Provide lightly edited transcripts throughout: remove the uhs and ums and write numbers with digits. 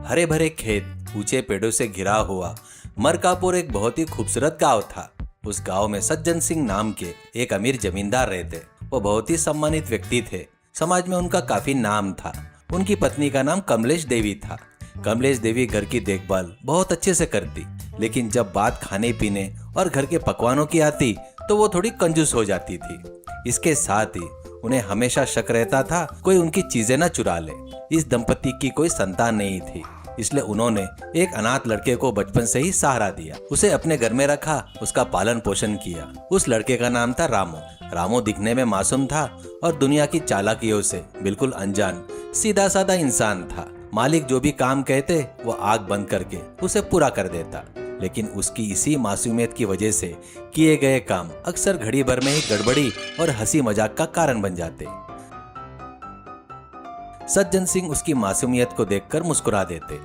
हरे भरे खेत, ऊंचे पेड़ों से घिरा हुआ मरकापुर एक बहुत ही खूबसूरत गांव था। उस गांव में सज्जन सिंह नाम के एक अमीर जमींदार रहते। वो बहुत ही सम्मानित व्यक्ति थे। समाज में उनका काफी नाम था। उनकी पत्नी का नाम कमलेश देवी था। कमलेश देवी घर की देखभाल बहुत अच्छे से करती, लेकिन जब बात खाने पीने और घर के पकवानों की आती तो वो थोड़ी कंजूस हो जाती थी। इसके साथ ही उन्हें हमेशा शक रहता था कोई उनकी चीजें न चुरा ले। इस दंपति की कोई संतान नहीं थी, इसलिए उन्होंने एक अनाथ लड़के को बचपन से ही सहारा दिया। उसे अपने घर में रखा, उसका पालन पोषण किया। उस लड़के का नाम था रामू। रामू दिखने में मासूम था और दुनिया की चालाकियों से बिल्कुल अनजान, सीधा साधा इंसान था। मालिक जो भी काम कहते वो आंख बंद करके उसे पूरा कर देता, लेकिन उसकी इसी मासूमियत की वजह से किए गए काम अक्सर घड़ी भर में ही गड़बड़ी और हंसी मजाक का कारण बन जाते। सज्जन सिंह उसकी मासूमियत को देखकर मुस्कुरा देते,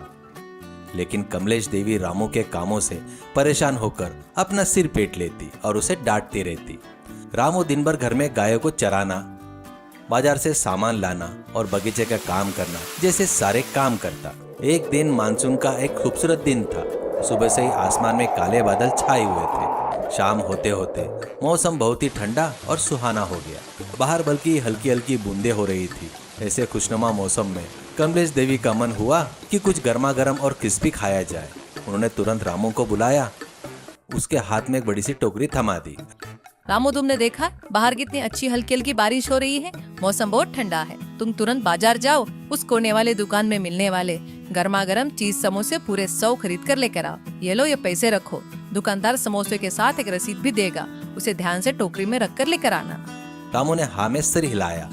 लेकिन कमलेश देवी रामू के कामों से परेशान होकर अपना सिर पीट लेती और उसे डांटती रहती। रामू दिन भर घर में गायों को चराना, बाजार से सामान लाना और बगीचे का काम करना जैसे सारे काम करता। एक दिन मानसून का एक खूबसूरत दिन था। सुबह से ही आसमान में काले बादल छाए हुए थे। शाम होते होते मौसम बहुत ही ठंडा और सुहाना हो गया। बाहर बल्कि हल्की हल्की बूंदें हो रही थी। ऐसे खुशनुमा मौसम में कमलेश देवी का मन हुआ कि कुछ गर्मा गर्म और क्रिस्पी खाया जाए। उन्होंने तुरंत रामू को बुलाया। उसके हाथ में एक बड़ी सी टोकरी थमा दी। रामू, तुमने देखा बाहर कितनी अच्छी हल्की हल्की बारिश हो रही है। मौसम बहुत ठंडा है। तुम तुरंत बाजार जाओ, उस कोने वाले दुकान में मिलने वाले गर्मा गर्म चीज समोसे पूरे 100 खरीद कर लेकर आओ। ये लो, ये पैसे रखो। दुकानदार समोसे के साथ एक रसीद भी देगा, उसे ध्यान से टोकरी में रख कर लेकर आना। रामू ने हाँ में सिर हिलाया,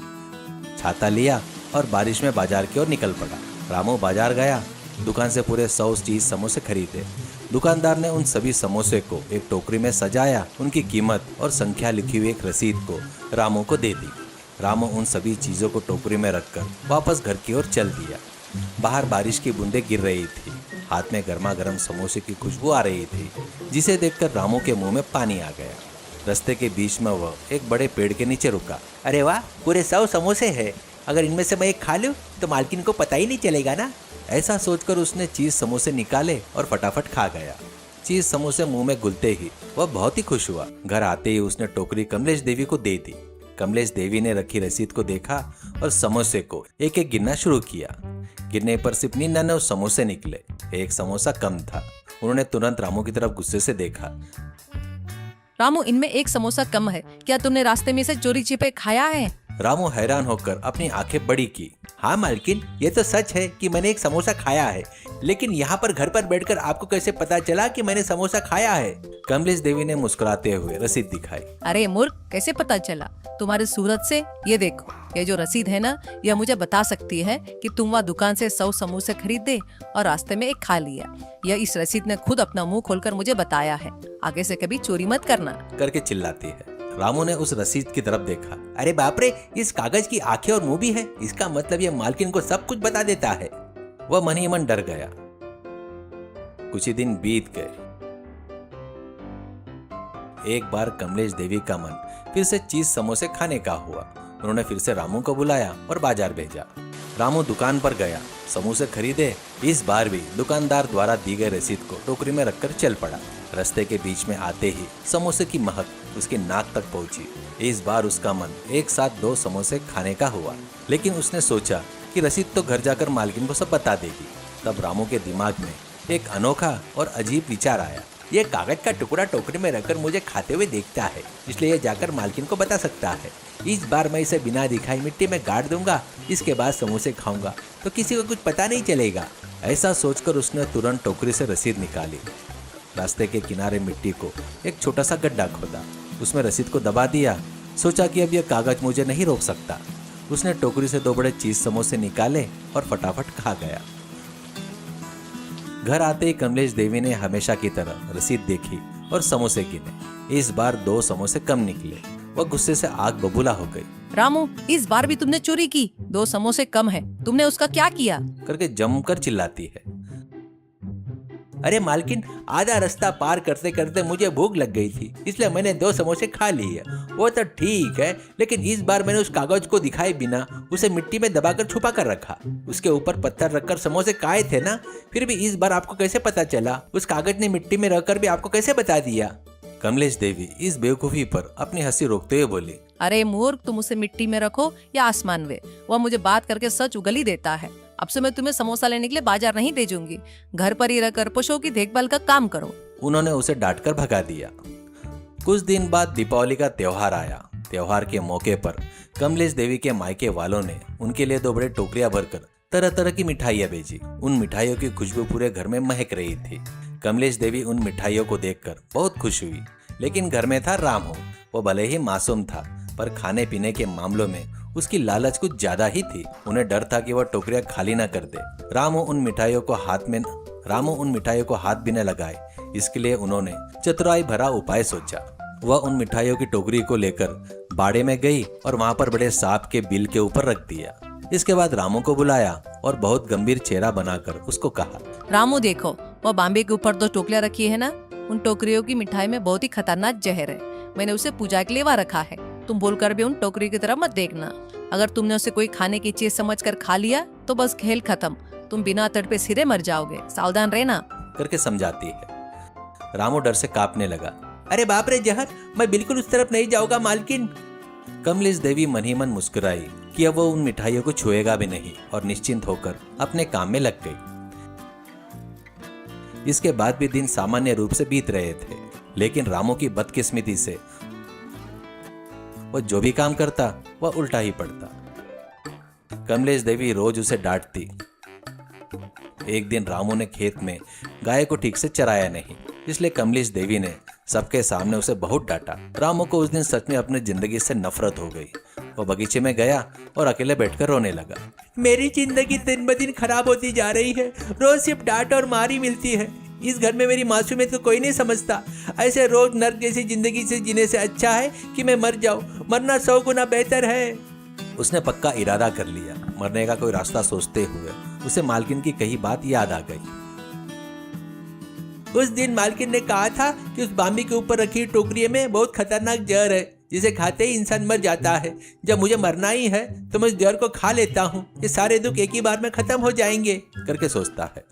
छाता लिया और बारिश में बाजार की ओर निकल पड़ा। रामू बाजार गया, दुकान से पूरे 100 चीज समोसे खरीदे। दुकानदार ने उन सभी समोसे को एक टोकरी में सजाया, उनकी कीमत और संख्या लिखी हुई एक रसीद को रामू को दे दी। रामू उन सभी चीजों को टोकरी में रखकर वापस घर की ओर चल दिया। बाहर बारिश की बूंदें गिर रही थी। हाथ में गर्मा गर्म समोसे की खुशबू आ रही थी, जिसे देखकर रामू के मुंह में पानी आ गया। रास्ते के बीच में वह एक बड़े पेड़ के नीचे रुका। अरे वाह, पूरे 100 समोसे हैं। अगर इनमें से मैं एक खा लूं तो मालकिन को पता ही नहीं चलेगा ना। ऐसा सोचकर उसने चीज समोसे निकाले और फटाफट खा गया। चीज समोसे मुंह में घुलते ही वह बहुत ही खुश हुआ। घर आते ही उसने टोकरी कमलेश देवी को दे दी। कमलेश देवी ने रखी रसीद को देखा और समोसे को एक एक गिनना शुरू किया। गिरने पर सिर्फ 99 समोसे निकले। एक समोसा कम था। उन्होंने तुरंत रामू की तरफ गुस्से से देखा। रामू, इनमें एक समोसा कम है। क्या तुमने रास्ते में से चोरी छिपे खाया है? रामू हैरान होकर अपनी आंखें बड़ी की। हाँ मालकिन, ये तो सच है कि मैंने एक समोसा खाया है, लेकिन यहाँ पर घर पर बैठकर आपको कैसे पता चला कि मैंने समोसा खाया है? कमलेश देवी ने मुस्कुराते हुए रसीद दिखाई। अरे मूर्ख, कैसे पता चला? तुम्हारी सूरत से ये देखो, ये जो रसीद है ना, यह मुझे बता सकती है कि तुम वहाँ दुकान से 100 समोसे खरीदे और रास्ते में एक खा लिया। यह इस रसीद ने खुद अपना मुंह खोलकर मुझे बताया है। आगे से कभी चोरी मत करना करके चिल्लाती है। रामू ने उस रसीद की तरफ देखा। अरे बाप रे, इस कागज की आंखें और मुंह भी है। इसका मतलब ये मालकिन को सब कुछ बता देता है। वह मन ही मन डर गया। कुछ ही दिन बीत गए। एक बार कमलेश देवी का मन फिर से चीज समोसे खाने का हुआ। उन्होंने फिर से रामू को बुलाया और बाजार भेजा। रामू दुकान पर गया, समोसे खरीदे। इस बार भी दुकानदार द्वारा दी गई रसीद को टोकरी में रखकर चल पड़ा। रास्ते के बीच में आते ही समोसे की महक उसके नाक तक पहुंची। इस बार उसका मन एक साथ 2 समोसे खाने का हुआ, लेकिन उसने सोचा कि रसीद तो घर जाकर मालकिन को सब बता देगी। तब रामू के दिमाग में एक अनोखा और अजीब विचार आया। ये कागज का टुकड़ा टोकरी में रखकर मुझे खाते हुए देखता है, इसलिए ये जाकर मालकिन को बता सकता है। इस बार मैं इसे बिना दिखाई मिट्टी में गाड़ दूंगा। इसके बाद समोसे खाऊंगा तो किसी को कुछ पता नहीं चलेगा। ऐसा सोचकर उसने तुरंत टोकरी से रसीद निकाली। रास्ते के किनारे मिट्टी को एक छोटा सा गड्ढा खोदा, उसमें रसीद को दबा दिया। सोचा कि अब यह कागज मुझे नहीं रोक सकता। उसने टोकरी से 2 बड़े चीज समोसे निकाले और फटाफट खा गया। घर आते ही कमलेश देवी ने हमेशा की तरह रसीद देखी और समोसे गिने। इस बार 2 समोसे कम निकले। वह गुस्से से आग बबूला हो गई। रामू, इस बार भी तुमने चोरी की। 2 समोसे कम है, तुमने उसका क्या किया? करके जमकर चिल्लाती है। अरे मालकिन, आधा रास्ता पार करते करते मुझे भूख लग गई थी, इसलिए मैंने 2 समोसे खा लिए। वो तो ठीक है, लेकिन इस बार मैंने उस कागज को दिखाए बिना उसे मिट्टी में दबाकर छुपा कर रखा। उसके ऊपर पत्थर रखकर समोसे खाए थे ना, फिर भी इस बार आपको कैसे पता चला? उस कागज ने मिट्टी में रखकर भी आपको कैसे बता दिया? कमलेश देवी इस बेवकूफी पर अपनी हंसी रोकते हुए बोली, अरे मूर्ख, तुम उसे मिट्टी में रखो या आसमान में, वह मुझे बात करके सच उगल ही देता है। अब से मैं तुम्हें समोसा लेने के लिए बाजार नहीं भेजूंगी। घर पर ही रहकर पशुओं की देखभाल का काम करो। उन्होंने उसे डांटकर भगा दिया। कुछ दिन बाद दीपावली का त्योहार आया। त्योहार के मौके पर कमलेश देवी के मायके वालों ने उनके लिए 2 बड़े टोकरियां भरकर तरह तरह की मिठाइयां भेजी। उन मिठाइयों की खुशबू पूरे घर में महक रही थी। कमलेश देवी उन मिठाइयों को देखकर बहुत खुश हुई, लेकिन घर में था रामू। वो भले ही मासूम था, पर खाने पीने के मामलों में उसकी लालच कुछ ज्यादा ही थी। उन्हें डर था कि वह टोकरियां खाली न कर दे। रामू उन मिठाइयों को हाथ भी न लगाए, इसके लिए उन्होंने चतुराई भरा उपाय सोचा। वह उन मिठाइयों की टोकरी को लेकर बाड़े में गई और वहां पर बड़े सांप के बिल के ऊपर रख दिया। इसके बाद रामू को बुलाया और बहुत गंभीर चेहरा बनाकर उसको कहा, रामू देखो, वह बाम्बे के ऊपर 2 टोकरियां रखी है ना, उन टोकरियों की मिठाई में बहुत ही खतरनाक जहर है। मैंने उसे पूजा के लिए वहाँ रखा है। तुम बोलकर भी उन टोकरी की तरफ मत देखना। अगर तुमने उसे कोई खाने की चीज समझकर खा लिया तो बस खेल खत्म, तुम बिना तड़पे सीधे मर जाओगे। सावधान रहना करके समझाती है। रामू डर से कांपने लगा। अरे बाप रे, जहर! मैं बिल्कुल उस तरफ नहीं जाऊंगा मालकिन। कमलेश देवी मन ही मन मुस्कुराई कि अब वो उन मिठाइयों को छुएगा भी नहीं और निश्चिंत होकर अपने काम में लग गई। इसके बाद भी दिन सामान्य रूप से बीत रहे थे, लेकिन रामू की बदकिस्मती से वो जो भी काम करता वह उल्टा ही पड़ता। कमलेश देवी रोज उसे डांटती। एक दिन रामू ने खेत में गाय को ठीक से चराया नहीं, इसलिए कमलेश देवी ने सबके सामने उसे बहुत डांटा। रामू को उस दिन सच में अपनी जिंदगी से नफरत हो गई। वो बगीचे में गया और अकेले बैठकर रोने लगा। मेरी जिंदगी दिन ब दिन खराब होती जा रही है। रोज सिर्फ डांट और मार ही मिलती है। इस घर में मेरी मासूमियत को कोई नहीं समझता। ऐसे रोज नर्क जैसी जिंदगी से जीने से अच्छा है कि मैं मर जाऊं। मरना 100 गुना बेहतर है। उसने पक्का इरादा कर लिया। मरने का कोई रास्ता सोचते हुए उसे मालकिन की कही बात याद आ गई। उस दिन मालकिन ने कहा था कि उस बाम्बी के ऊपर रखी टोकरी में बहुत खतरनाक जहर है, जिसे खाते ही इंसान मर जाता है। जब मुझे मरना ही है तो मैं उस जहर को खा लेता हूँ। ये सारे दुख एक ही बार में खत्म हो जाएंगे करके सोचता है।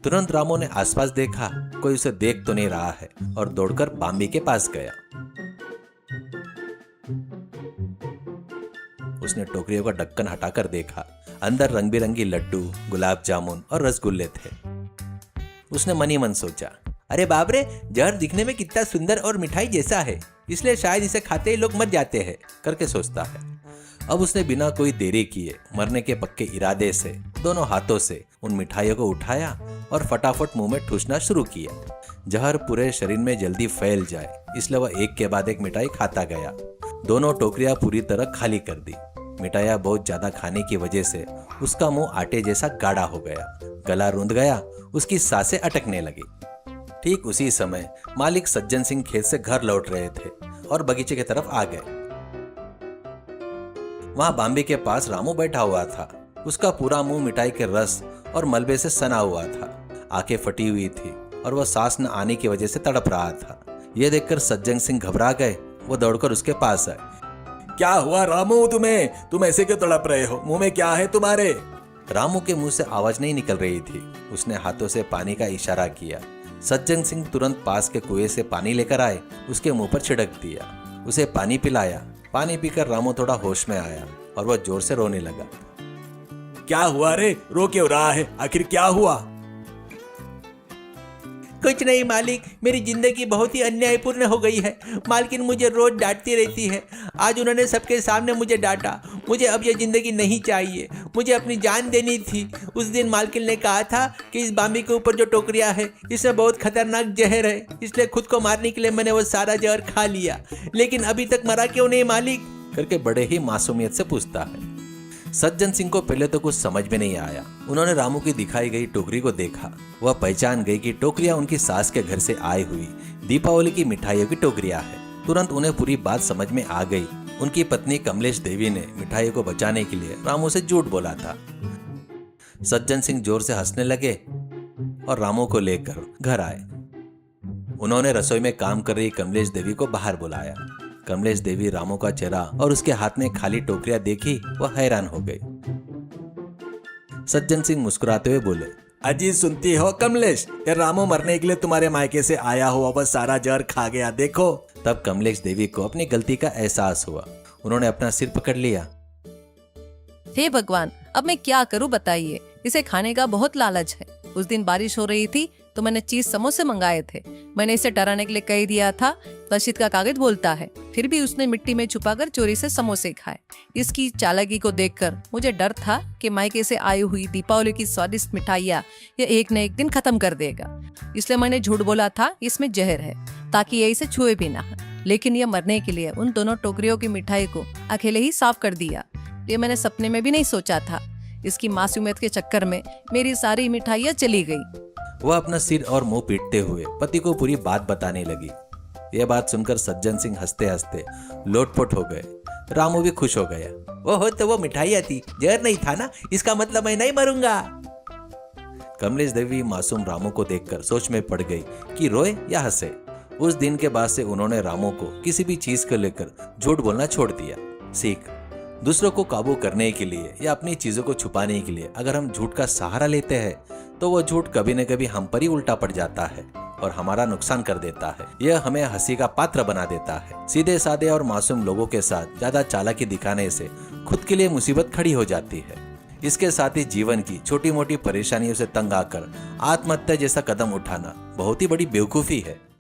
तुरंत रामू ने आसपास देखा, कोई उसे देख तो नहीं रहा है, और दौड़कर बाम्बी के पास गया। उसने टोकरियों का ढक्कन हटाकर देखा। अंदर रंग बिरंगी लड्डू, गुलाब जामुन और रसगुल्ले थे। उसने मन ही मन सोचा, अरे बाप रे, जहर दिखने में कितना सुंदर और मिठाई जैसा है, इसलिए शायद इसे खाते ही लोग मर जाते हैं करके सोचता है। अब उसने बिना कोई देरी किए मरने के पक्के इरादे से दोनों हाथों से उन मिठाइयों को उठाया और फटाफट मुंह में ठूसना शुरू किया। जहर पूरे शरीर में जल्दी फैल जाए, इसलिए वह एक के बाद एक मिठाई खाता गया। दोनों टोकरियां पूरी तरह खाली कर दी। मिठाइयां बहुत ज्यादा खाने की वजह से उसका मुंह आटे जैसा गाढ़ा हो गया, गला रुंध गया, उसकी सांसें अटकने लगी। ठीक उसी समय मालिक सज्जन सिंह खेत से घर लौट रहे थे और बगीचे की तरफ आ गए। वहां बाम्बी के पास रामू बैठा हुआ था। उसका पूरा मुंह मिठाई के रस और मलबे से सना हुआ था। आंखें फटी हुई थी और वह सांस न आने की वजह से तड़प रहा था। यह देखकर सज्जन सिंह घबरा गए। वो दौड़कर उसके पास आए। क्या हुआ रामू तुम्हें? तुम ऐसे क्यों तड़प रहे हो? मुंह में क्या है तुम्हारे? रामू के मुंह से आवाज नहीं निकल रही थी। उसने हाथों से पानी का इशारा किया। सज्जन सिंह तुरंत पास के कुएं से पानी लेकर आए, उसके मुंह पर छिड़क दिया, उसे पानी पिलाया। पानी पीकर रामू थोड़ा होश में आया और वह जोर से रोने लगा। क्या हुआ रे? रो क्यों रहा है? आखिर क्या हुआ? कुछ नहीं मालिक, मेरी जिंदगी बहुत ही अन्यायपूर्ण हो गई है। मालकिन मुझे रोज डांटती रहती है। आज उन्होंने सबके सामने मुझे डांटा। मुझे अब यह जिंदगी नहीं चाहिए। मुझे अपनी जान देनी थी। उस दिन मालकिन ने कहा था कि इस बाम्बी के ऊपर जो टोकरियां है इसमें बहुत खतरनाक जहर है, इसलिए खुद को मारने के लिए मैंने वो सारा जहर खा लिया। लेकिन अभी तक मरा क्यों नहीं मालिक? करके बड़े ही मासूमियत से पूछता है। सज्जन सिंह को पहले तो कुछ समझ में नहीं आया। उन्होंने रामू की दिखाई गई टोकरी को देखा। वह पहचान गई कि टोकरियां उनकी सास के घर से आई हुई दीपावली की मिठाइयों की टोकरियां हैं। तुरंत उन्हें पूरी बात समझ में आ गई। उनकी पत्नी कमलेश देवी ने मिठाइयों को बचाने के लिए रामू से झूठ बोला था। सज्जन सिंह जोर से हंसने लगे और रामू को लेकर घर आए। उन्होंने रसोई में काम कर रही कमलेश देवी को बाहर बुलाया। कमलेश देवी रामू का चेहरा और उसके हाथ में खाली टोकरियां देखी वह हैरान हो गई। सज्जन सिंह मुस्कुराते हुए बोले, अजी सुनती हो कमलेश, ये रामू मरने के लिए तुम्हारे मायके से आया हुआ वह सारा जहर खा गया, देखो। तब कमलेश देवी को अपनी गलती का एहसास हुआ। उन्होंने अपना सिर पकड़ लिया। हे भगवान, अब मैं क्या करूं बताइए। इसे खाने का बहुत लालच है। उस दिन बारिश हो रही थी तो मैंने चीज समोसे मंगाए थे। मैंने इसे डराने के लिए कह दिया था, रशीद का कागज बोलता है। फिर भी उसने मिट्टी में छुपाकर चोरी से समोसे खाए। इसकी चालाकी को देखकर मुझे डर था कि मायके से आई हुई दीपावली की स्वादिष्ट मिठाइयाँ ये एक न एक दिन खत्म कर देगा। इसलिए मैंने झूठ बोला था इसमें जहर है, ताकि ये इसे छुए भी ना। लेकिन यह मरने के लिए उन दोनों टोकरियों की मिठाई को अकेले ही साफ कर दिया। ये मैंने सपने में भी नहीं सोचा था। इसकी मासूमियत के चक्कर में मेरी सारी मिठाइयाँ चली गई। वह अपना सिर और मुंह पीटते हुए पति को पूरी बात बताने लगी। यह बात सुनकर सज्जन सिंह हंसते हंसते लोटपोट हो गए। रामू भी खुश हो गया। ओहो, तो वो मिठाइयाँ थी, जहर नहीं था ना, इसका मतलब मैं नहीं मरूंगा। कमलेश देवी मासूम रामू को देखकर सोच में पड़ गई कि रोए या हंसे। उस दिन के बाद से उन्होंने रामू को किसी भी चीज को लेकर झूठ बोलना छोड़ दिया। सीख, दूसरों को काबू करने के लिए या अपनी चीजों को छुपाने के लिए अगर हम झूठ का सहारा लेते हैं तो वो झूठ कभी न कभी हम पर ही उल्टा पड़ जाता है और हमारा नुकसान कर देता है। यह हमें हंसी का पात्र बना देता है। सीधे साधे और मासूम लोगों के साथ ज्यादा चालाकी दिखाने से खुद के लिए मुसीबत खड़ी हो जाती है। इसके साथ ही जीवन की छोटी मोटी परेशानियों से तंग आकर आत्महत्या जैसा कदम उठाना बहुत ही बड़ी बेवकूफी है।